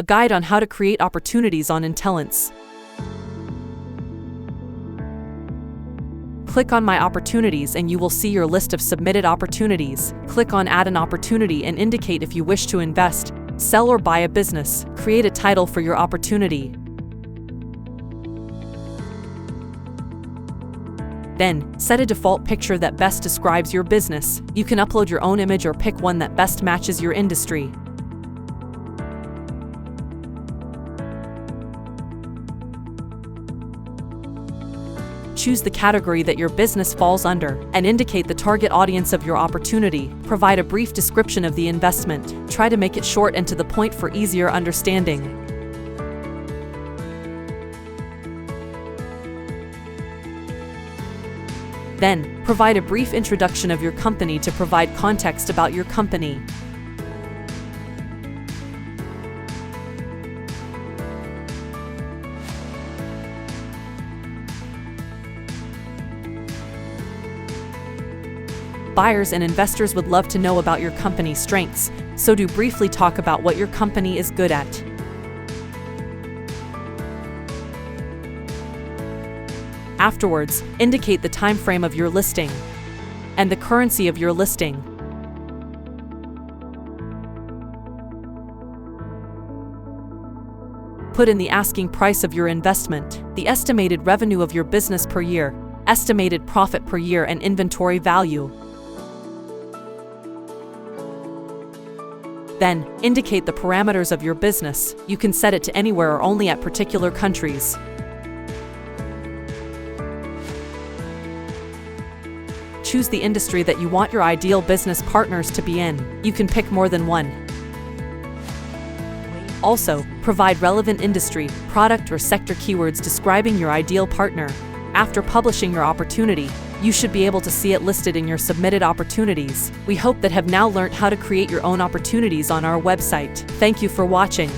a guide on how to create opportunities on Intellinz. Click on My Opportunities and you will see your list of submitted opportunities. Click on Add an Opportunity and indicate if you wish to invest, sell or buy a business. Create a title for your opportunity. Then, set a default picture that best describes your business. You can upload your own image or pick one that best matches your industry. Choose the category that your business falls under, and indicate the target audience of your opportunity. Provide a brief description of the investment. Try to make it short and to the point for easier understanding. Then, provide a brief introduction of your company to provide context about your company. Buyers and investors would love to know about your company's strengths, so do briefly talk about what your company is good at. Afterwards, indicate the time frame of your listing and the currency of your listing. Put in the asking price of your investment, the estimated revenue of your business per year, estimated profit per year, and inventory value. Then, indicate the parameters of your business. You can set it to anywhere or only at particular countries. Choose the industry that you want your ideal business partners to be in. You can pick more than one. Also, provide relevant industry, product, or sector keywords describing your ideal partner. After publishing your opportunity, you should be able to see it listed in your submitted opportunities. We hope that have now learnt how to create your own opportunities on our website. Thank you for watching.